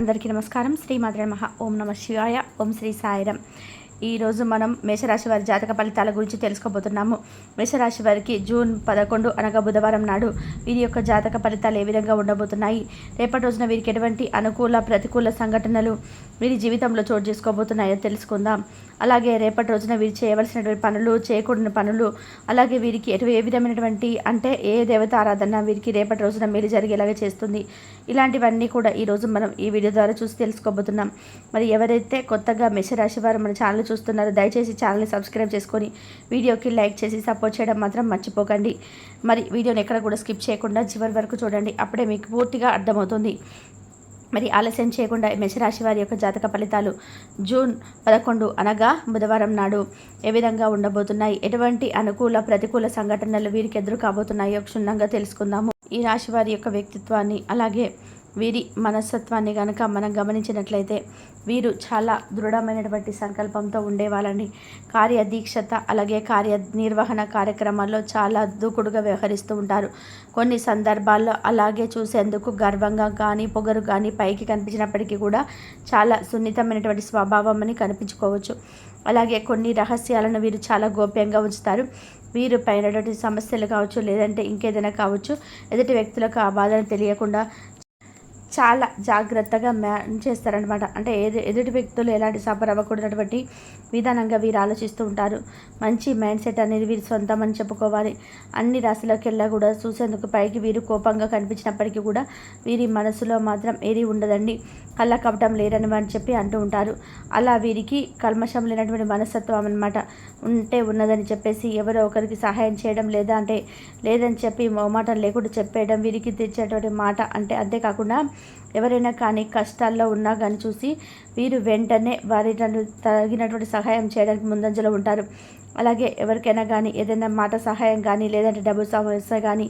అందరికీ నమస్కారం. శ్రీమాత్రే నమః. ఓం నమ శివాయ. ఓం శ్రీ సాయిరామ్. ఈరోజు మనం మేషరాశి వారి జాతక ఫలితాల గురించి తెలుసుకోబోతున్నాము. మేషరాశి వారికి జూన్ 11 అనగా బుధవారం నాడు వీరి యొక్క జాతక ఫలితాలు ఏ విధంగా ఉండబోతున్నాయి, రేపటి రోజున వీరికి ఎటువంటి అనుకూల ప్రతికూల సంఘటనలు వీరి జీవితంలో చోటు చేసుకోబోతున్నాయో తెలుసుకుందాం. అలాగే రేపటి రోజున వీరు చేయవలసినటువంటి పనులు, చేయకూడని పనులు, అలాగే వీరికి ఏ విధమైనటువంటి అంటే ఏ దేవత ఆరాధన వీరికి రేపటి రోజున మేలు జరిగేలాగా చేస్తుంది, ఇలాంటివన్నీ కూడా ఈరోజు మనం ఈ వీడియో ద్వారా చూసి తెలుసుకోబోతున్నాం. మరి ఎవరైతే కొత్తగా మేషరాశి వారు మన ఛానల్ చూస్తున్నారో దయచేసి ఛానల్ని సబ్స్క్రైబ్ చేసుకొని వీడియోకి లైక్ చేసి సపోర్ట్ చేయడం మాత్రం మర్చిపోకండి. మరి వీడియోని ఎక్కడ కూడా స్కిప్ చేయకుండా చివరి వరకు చూడండి, అప్పుడే మీకు పూర్తిగా అర్థమవుతుంది. మరి ఆలస్యం చేయకుండా మేషరాశి వారి యొక్క జాతక ఫలితాలు జూన్ 11 అనగా బుధవారం నాడు ఏ విధంగా ఉండబోతున్నాయి, ఎటువంటి అనుకూల ప్రతికూల సంఘటనలు వీరికి ఎదురు కాబోతున్నాయో క్షుణ్ణంగా తెలుసుకుందాము. ఈ రాశి వారి యొక్క వ్యక్తిత్వాన్ని అలాగే వీరి మనస్తత్వాన్ని కనుక మనం గమనించినట్లయితే వీరు చాలా దృఢమైనటువంటి సంకల్పంతో ఉండేవాళ్ళని, కార్యదీక్షత అలాగే కార్యనిర్వహణ కార్యక్రమాల్లో చాలా దూకుడుగా వ్యవహరిస్తూ ఉంటారు. కొన్ని సందర్భాల్లో అలాగే చూసేందుకు గర్వంగా కానీ పొగరు కానీ పైకి కనిపించినప్పటికీ కూడా చాలా సున్నితమైనటువంటి స్వభావం అని కనిపించుకోవచ్చు. అలాగే కొన్ని రహస్యాలను వీరు చాలా గోప్యంగా ఉంచుతారు. వీరు పైనటువంటి సమస్యలు కావచ్చు, లేదంటే ఇంకేదైనా కావచ్చు, ఎదుటి వ్యక్తులకు ఆ బాధను తెలియకుండా చాలా జాగ్రత్తగా చేస్తారనమాట. అంటే ఎదుటి వ్యక్తులు ఎలాంటి సఫర్ అవ్వకూడనటువంటి విధానంగా వీరు ఆలోచిస్తూ ఉంటారు. మంచి మైండ్ సెట్ అనేది వీరు సొంతం అని చెప్పుకోవాలి. అన్ని రాశులకెల్లా కూడా చూసేందుకు పైకి వీరు కోపంగా కనిపించినప్పటికీ కూడా వీరి మనసులో మాత్రం ఏది ఉండదండి, కళ్ళ కపటం లేరని అని చెప్పి అంటూ ఉంటారు. అలా వీరికి కల్మషం లేనటువంటి మనస్తత్వం అనమాట. ఉంటే ఉన్నదని చెప్పేసి ఎవరో ఒకరికి సహాయం చేయడం, లేదని చెప్పి మొహమాటం లేకుండా చెప్పేయడం వీరికి తెచ్చేటువంటి మాట. అంటే అంతేకాకుండా ఎవరైనా కానీ కష్టాల్లో ఉన్నా కానీ చూసి వీరు వెంటనే వారి తగినటువంటి సహాయం చేయడానికి ముందంజలో ఉంటారు. అలాగే ఎవరికైనా కానీ ఏదైనా మాట సహాయం కానీ, లేదంటే డబ్బు సమస్య కానీ,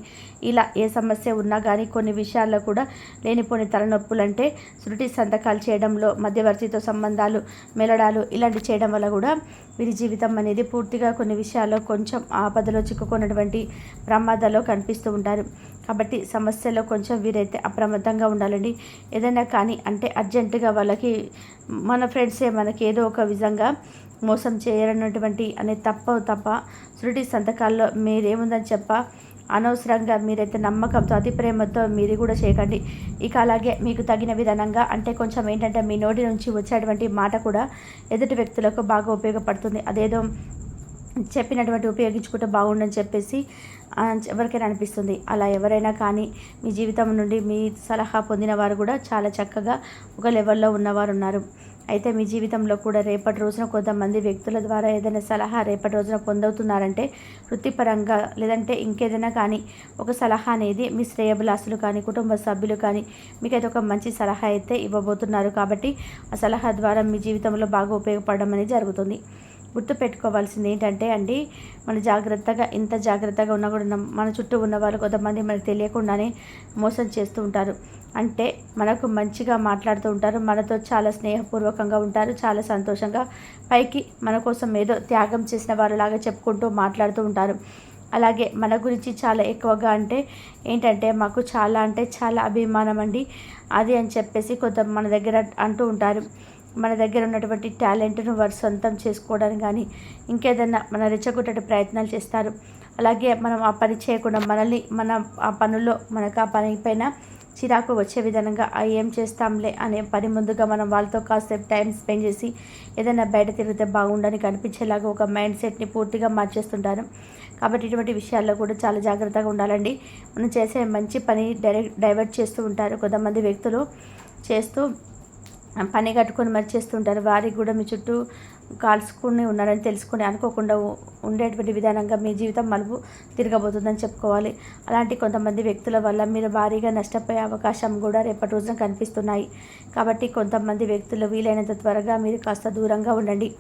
ఇలా ఏ సమస్య ఉన్నా కానీ కొన్ని విషయాల్లో కూడా లేనిపోని తలనొప్పులు అంటే శృతి సంతకాలు చేయడంలో, మధ్యవర్తితో సంబంధాలు మెలడాలు ఇలాంటి చేయడం వల్ల కూడా వీరి జీవితం అనేది పూర్తిగా కొన్ని విషయాల్లో కొంచెం ఆపదలో చిక్కుకున్నటువంటి ప్రమాదాల్లో కనిపిస్తూ ఉంటారు. కాబట్టి సమస్యలో కొంచెం వీరైతే అప్రమత్తంగా ఉండాలండి. ఏదైనా కానీ అంటే అర్జెంటుగా వాళ్ళకి మన ఫ్రెండ్సే మనకి ఏదో ఒక విధంగా మోసం చేయనటువంటి అనే తప్ప శృతి సంతకాల్లో మీరేముందని అనవసరంగా మీరైతే నమ్మకంతో అతి ప్రేమతో మీరు కూడా చేయకండి. ఇక అలాగే మీకు తగిన విధానంగా అంటే కొంచెం ఏంటంటే మీ నోటి నుంచి వచ్చేటువంటి మాట కూడా ఎదుటి వ్యక్తులకు బాగా ఉపయోగపడుతుంది. అదేదో చెప్పినటువంటి ఉపయోగించుకుంటే బాగుండని చెప్పేసి ఎవరికైనా అనిపిస్తుంది. అలా ఎవరైనా కానీ మీ జీవితం నుండి మీ సలహా పొందిన వారు కూడా చాలా చక్కగా ఒక లెవెల్లో ఉన్నవారు ఉన్నారు. అయితే మీ జీవితంలో కూడా రేపటి రోజున కొంతమంది వ్యక్తుల ద్వారా ఏదైనా సలహా రేపటి రోజున పొందవుతున్నారంటే వృత్తిపరంగా లేదంటే ఇంకేదైనా కానీ ఒక సలహా అనేది మీ శ్రేయభిలాసులు కానీ కుటుంబ సభ్యులు కానీ మీకైతే ఒక మంచి సలహా అయితే ఇవ్వబోతున్నారు. కాబట్టి ఆ సలహా ద్వారా మీ జీవితంలో బాగా ఉపయోగపడడం అనేది జరుగుతుంది. గుర్తుపెట్టుకోవాల్సింది ఏంటంటే అండి, మన ఇంత జాగ్రత్తగా ఉన్నా కూడా మన చుట్టూ ఉన్న వాళ్ళు కొంతమంది మనకు తెలియకుండానే మోసం చేస్తూ ఉంటారు. అంటే మనకు మంచిగా మాట్లాడుతూ ఉంటారు, మనతో చాలా స్నేహపూర్వకంగా ఉంటారు, చాలా సంతోషంగా పైకి మన కోసం ఏదో త్యాగం చేసిన వారిలాగా చెప్పుకుంటూ మాట్లాడుతూ ఉంటారు. అలాగే మన గురించి చాలా ఎక్కువగా ఏంటంటే మాకు చాలా అభిమానం అండి అది అని చెప్పేసి మన దగ్గర అంటూ ఉంటారు. మన దగ్గర ఉన్నటువంటి టాలెంట్ను వారు సొంతం చేసుకోవడానికి కానీ ఇంకేదన్నా మన రెచ్చగొట్టే ప్రయత్నాలు చేస్తారు. అలాగే మనం ఆ పని చేయకుండా మన ఆ పనుల్లో మనకు ఆ పని పైన చిరాకు వచ్చే విధంగా ఏం చేస్తాంలే అనే పని ముందుగా మనం వాళ్ళతో కాసేపు టైం స్పెండ్ చేసి ఏదైనా బయట తిరిగితే బాగుండని కనిపించేలాగా ఒక మైండ్ సెట్ని పూర్తిగా మార్చేస్తుంటారు. కాబట్టి ఇటువంటి విషయాల్లో కూడా చాలా జాగ్రత్తగా ఉండాలండి. మనం చేసే మంచి పని డైవర్ట్ చేస్తూ ఉంటారు కొంతమంది వ్యక్తులు, చేస్తూ పని కట్టుకొని మరి చేస్తుంటారు. వారికి కూడా మీ చుట్టూ కాల్చుకుని ఉన్నారని తెలుసుకుని అనుకోకుండా ఉండేటువంటి విధానంగా మీ జీవితం మలుపు తిరగబోతుందని చెప్పుకోవాలి. అలాంటి కొంతమంది వ్యక్తుల వల్ల మీరు భారీగా నష్టపోయే అవకాశం కూడా రేపటి రోజున కనిపిస్తున్నాయి. కాబట్టి కొంతమంది వ్యక్తులు వీలైనంత త్వరగా మీరు కాస్త దూరంగా ఉండండి.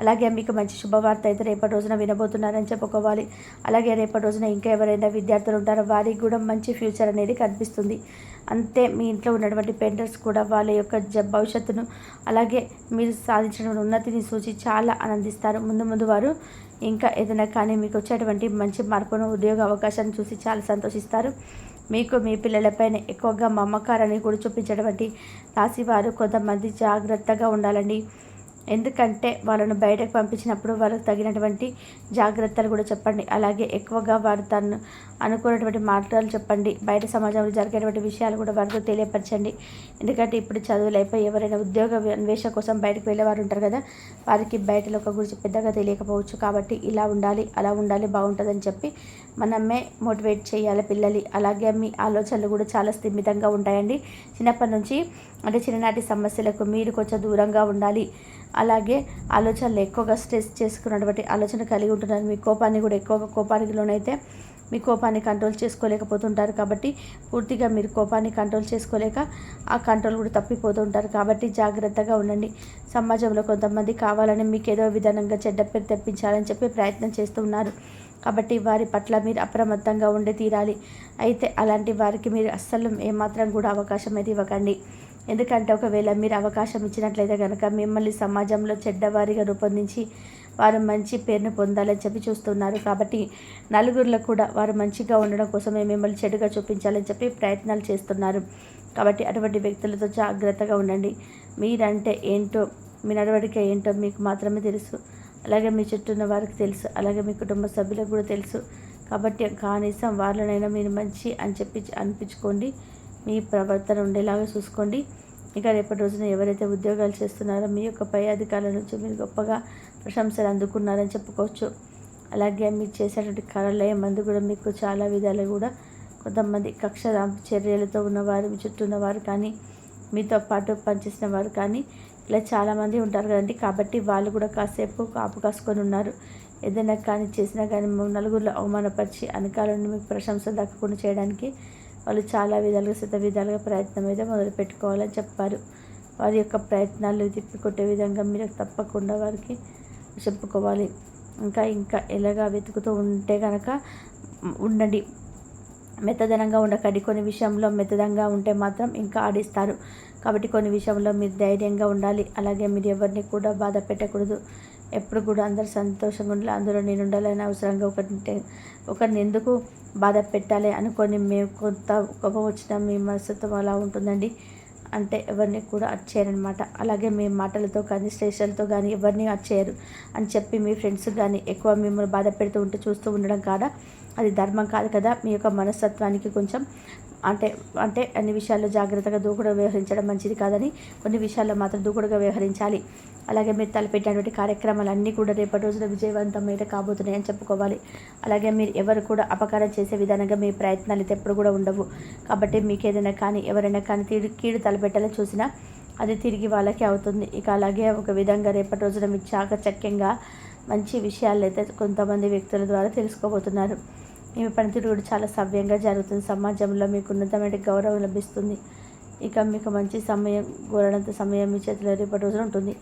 అలాగే మీకు మంచి శుభవార్త అయితే రేపటి రోజున వినబోతున్నారని చెప్పుకోవాలి. అలాగే రేపటి రోజున ఇంకా ఎవరైనా విద్యార్థులు ఉంటారో వారికి కూడా మంచి ఫ్యూచర్ అనేది కనిపిస్తుంది. అంతే మీ ఇంట్లో ఉన్నటువంటి పెంటర్స్ కూడా వాళ్ళ యొక్క భవిష్యత్తును అలాగే మీరు సాధించిన ఉన్నతిని చూసి చాలా ఆనందిస్తారు. ముందు వారు ఇంకా ఏదైనా కానీ మీకు వచ్చేటువంటి మంచి మార్పును ఉద్యోగ అవకాశాన్ని చూసి చాలా సంతోషిస్తారు. మీకు మీ పిల్లలపైన ఎక్కువగా మమకారాన్ని కూడా చూపించేటువంటి రాశివారు కొంతమంది జాగ్రత్తగా ఉండాలండి. ఎందుకంటే వాళ్ళను బయటకు పంపించినప్పుడు వాళ్ళకు తగినటువంటి జాగ్రత్తలు కూడా చెప్పండి. అలాగే ఎక్కువగా వారు తను అనుకున్నటువంటి మాటలు చెప్పండి. బయట సమాజంలో జరిగేటువంటి విషయాలు కూడా వారికి తెలియపరచండి. ఎందుకంటే ఇప్పుడు చదువులు అయిపోయి ఎవరైనా ఉద్యోగ అన్వేషణ కోసం బయటకు వెళ్ళేవారు ఉంటారు కదా, వారికి బయట లోక గురించి పెద్దగా తెలియకపోవచ్చు. కాబట్టి ఇలా ఉండాలి, అలా ఉండాలి, బాగుంటుందని చెప్పి మనమే మోటివేట్ చేయాలి పిల్లలు. అలాగే మీ ఆలోచనలు కూడా చాలా స్థిమితంగా ఉంటాయండి. చిన్నప్పటి నుంచి అంటే చిన్ననాటి సమస్యలకు మీరు కొంచెం దూరంగా ఉండాలి. అలాగే ఆలోచనలు ఎక్కువగా స్ట్రెస్ చేసుకున్నటువంటి ఆలోచన కలిగి ఉంటున్నారు. మీ కోపాన్ని కూడా ఎక్కువగా కోపానికి లోనైతే మీ కోపాన్ని కంట్రోల్ చేసుకోలేకపోతుంటారు. కాబట్టి పూర్తిగా మీరు కోపాన్ని కంట్రోల్ చేసుకోలేక ఆ కంట్రోల్ కూడా తప్పిపోతుంటారు. కాబట్టి జాగ్రత్తగా ఉండండి. సమాజంలో కొంతమంది కావాలని మీకు ఏదో విధానంగా చెడ్డ పేరు తెప్పించాలని చెప్పి ప్రయత్నం చేస్తూ ఉన్నారు. కాబట్టి వారి పట్ల మీరు అప్రమత్తంగా ఉండి తీరాలి. అయితే అలాంటి వారికి మీరు అస్సలు ఏమాత్రం కూడా అవకాశం అయితే ఇవ్వకండి. ఎందుకంటే ఒకవేళ మీరు అవకాశం ఇచ్చినట్లయితే కనుక మిమ్మల్ని సమాజంలో చెడ్డవారిగా రూపొందించి వారు మంచి పేరును పొందాలని చెప్పి చూస్తున్నారు. కాబట్టి నలుగురిలో కూడా వారు మంచిగా ఉండడం కోసమే మిమ్మల్ని చెడుగా చూపించాలని చెప్పి ప్రయత్నాలు చేస్తున్నారు. కాబట్టి అటువంటి వ్యక్తులతో జాగ్రత్తగా ఉండండి. మీరంటే ఏంటో, మీ నడవడిక ఏంటో మీకు మాత్రమే తెలుసు. అలాగే మీ చుట్టూ ఉన్న వారికి తెలుసు. అలాగే మీ కుటుంబ సభ్యులకు కూడా తెలుసు. కాబట్టి కనీసం వాళ్ళనైనా మీరు మంచి అని చెప్పి అనిపించుకోండి. మీ ప్రవర్తన ఉండేలాగా చూసుకోండి. ఇక రేపటి రోజున ఎవరైతే ఉద్యోగాలు చేస్తున్నారో మీ యొక్క పై అధికారుల నుంచి మీరు గొప్పగా ప్రశంసలు అందుకున్నారని చెప్పుకోవచ్చు. అలాగే మీరు చేసేటువంటి కార్యాలయం మందు కూడా మీకు చాలా విధాలు కూడా కొంతమంది కక్ష చర్యలతో ఉన్నవారు, మీ చుట్టూ ఉన్నవారు కానీ, మీతో పాటు పనిచేసిన వారు కానీ ఇలా చాలామంది ఉంటారు కదండి. కాబట్టి వాళ్ళు కూడా కాసేపు కాపు కాసుకొని ఉన్నారు. ఏదైనా కానీ చేసినా కానీ నలుగురిలో అవమానపరిచి అధికారులను మీకు ప్రశంస దక్కకుండా చేయడానికి వాళ్ళు చాలా విధాలుగా విధాలుగా ప్రయత్నం అయితే మొదలు పెట్టుకోవాలని చెప్పారు. వారి యొక్క ప్రయత్నాలు తిప్పికొట్టే విధంగా మీరు తప్పకుండా వారికి చెప్పుకోవాలి. ఇంకా ఎలాగా వెతుకుతూ ఉంటే కనుక ఉండండి. మెత్తదనంగా ఉండకండి. కొన్ని విషయంలో మెత్తదంగా ఉంటే మాత్రం ఇంకా ఆడిస్తారు. కాబట్టి కొన్ని విషయంలో మీరు ధైర్యంగా ఉండాలి. అలాగే మీరు ఎవరిని కూడా బాధ పెట్టకూడదు. ఎప్పుడు కూడా అందరు సంతోషంగా ఉండాలి, అందులో నేను ఉండాలని అవసరంగా ఒకరిని ఎందుకు బాధ పెట్టాలి అనుకొని మేము కొంత కోపం వచ్చిన మీ మనసుతో అలా ఉంటుందండి. అంటే ఎవరిని కూడా అచ్చేయరనమాట. అలాగే మీ మాటలతో కానీ స్టేషన్లతో కానీ ఎవరిని అచ్చేయరు అని చెప్పి మీ ఫ్రెండ్స్ కానీ ఎక్కువ మిమ్మల్ని బాధ పెడుతూ ఉంటే చూస్తూ ఉండడం కాదా, అది ధర్మం కాదు కదా. మీ యొక్క మనస్తత్వానికి కొంచెం అంటే అన్ని విషయాల్లో జాగ్రత్తగా దూకుడుగా వ్యవహరించడం మంచిది కాదని, కొన్ని విషయాల్లో మాత్రం దూకుడుగా వ్యవహరించాలి. అలాగే మీరు తలపెట్టినటువంటి కార్యక్రమాలన్నీ కూడా రేపటి రోజున విజయవంతమైతే కాబోతున్నాయని చెప్పుకోవాలి. అలాగే మీరు ఎవరు కూడా అపకారం చేసే విధానంగా మీ ప్రయత్నాలు అయితే ఎప్పుడు కూడా ఉండవు. కాబట్టి మీకు ఏదైనా కానీ ఎవరైనా కానీ కీడు తలపెట్టాలని చూసినా అది తిరిగి వాళ్ళకే అవుతుంది. ఇక అలాగే ఒక విధంగా రేపటి రోజున మీకు చాకచక్యంగా మంచి విషయాలు అయితే కొంతమంది వ్యక్తుల ద్వారా తెలుసుకోబోతున్నారు. మీ పనితీరు కూడా చాలా సవ్యంగా జరుగుతుంది. సమాజంలో మీకు ఉన్నతమైన గౌరవం లభిస్తుంది. ఇక మీకు మంచి సమయం కోరడంత సమయం మీ చేతిలో రేపటి రోజున ఉంటుంది.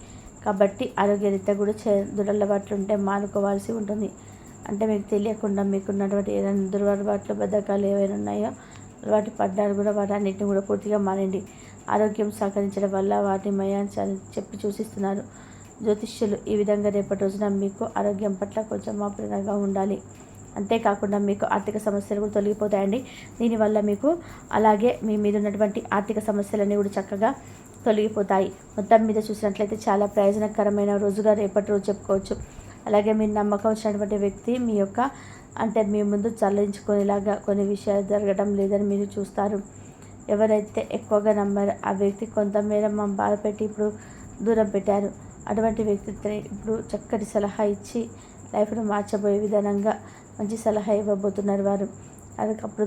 కాబట్టి ఆరోగ్యరీత్యా కూడా దురలవాట్లు ఉంటే మానుకోవాల్సి ఉంటుంది. అంటే మీకు తెలియకుండా మీకున్నటువంటి ఏదైనా దురలవాట్లు బద్ధకాలు ఏవైనా ఉన్నాయో వాటి పడ్డారు కూడా వాటన్నిటిని కూడా పూర్తిగా మానండి. ఆరోగ్యం సహకరించడం వల్ల వాటిని మయాన్ని చెప్పి సూచిస్తున్నారు జ్యోతిష్యులు. ఈ విధంగా రేపటి రోజున మీకు ఆరోగ్యం పట్ల కొంచెం అప్రదంగా ఉండాలి. అంతేకాకుండా మీకు ఆర్థిక సమస్యలు కూడా తొలగిపోతాయండి. దీనివల్ల మీకు అలాగే మీ మీద ఉన్నటువంటి ఆర్థిక సమస్యలన్నీ కూడా చక్కగా తొలగిపోతాయి. మొత్తం మీద చూసినట్లయితే చాలా ప్రయోజనకరమైన రోజుగా రేపటి రోజు చెప్పుకోవచ్చు. అలాగే మీరు నమ్మకం వచ్చినటువంటి వ్యక్తి మీ యొక్క మీ ముందు చల్లించుకునేలాగా కొన్ని విషయాలు జరగడం లేదని మీరు చూస్తారు. ఎవరైతే ఎక్కువగా నమ్మారో ఆ వ్యక్తి కొంతమేర బాధపెట్టి ఇప్పుడు దూరం పెట్టారు. అటువంటి వ్యక్తిని ఇప్పుడు చక్కటి సలహా ఇచ్చి లైఫ్ను మార్చబోయే విధానంగా మంచి సలహా ఇవ్వబోతున్నారు వారు. అప్పుడు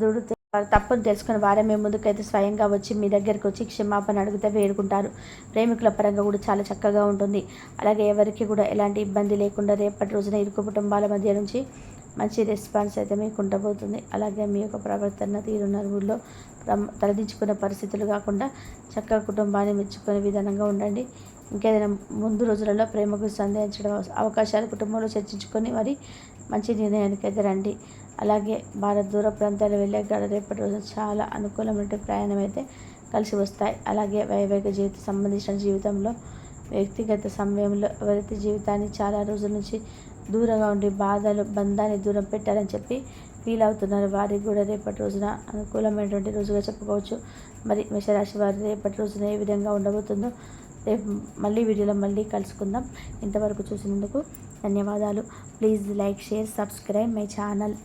వారు తప్పును తెలుసుకుని వారే మీ ముందుకైతే స్వయంగా వచ్చి మీ దగ్గరికి వచ్చి క్షమాపణ అడిగితే వేడుకుంటారు. ప్రేమికుల పరంగా కూడా చాలా చక్కగా ఉంటుంది. అలాగే ఎవరికి కూడా ఎలాంటి ఇబ్బంది లేకుండా రేపటి రోజున ఇరుకు కుటుంబాల మధ్య నుంచి మంచి రెస్పాన్స్ అయితే మీకు ఉండబోతుంది. అలాగే మీ యొక్క ప్రవర్తన తీరు నలుగురిలో తలదించుకునే పరిస్థితులు కాకుండా చక్కగా కుటుంబాన్ని మెచ్చుకునే విధానంగా ఉండండి. ఇంకేదైనా ముందు రోజులలో ప్రేమ గురించి సందేహించడం అవకాశాలు కుటుంబంలో చర్చించుకొని మరి మంచి నిర్ణయానికి అయితే రండి. అలాగే భారత్ దూర ప్రాంతాలు వెళ్ళే రేపటి రోజు చాలా అనుకూలమైన ప్రయాణం అయితే కలిసి వస్తాయి. అలాగే వైవాహిక జీవితం సంబంధించిన జీవితంలో వ్యక్తిగత సమయంలో ఎవరైతే జీవితాన్ని చాలా రోజుల నుంచి దూరంగా ఉండి బంధాన్ని దూరం పెట్టాలని చెప్పి ఫీల్ అవుతున్నారు వారికి కూడా రేపటి రోజున అనుకూలమైనటువంటి రోజుగా చెప్పుకోవచ్చు. మరి మేషరాశి వారి రేపటి రోజున ఏ విధంగా ఉండబోతుందో రేపు మళ్ళీ వీడియోలో మళ్ళీ కలుసుకుందాం. ఇంతవరకు చూసినందుకు ధన్యవాదాలు. Please like, share, subscribe my channel.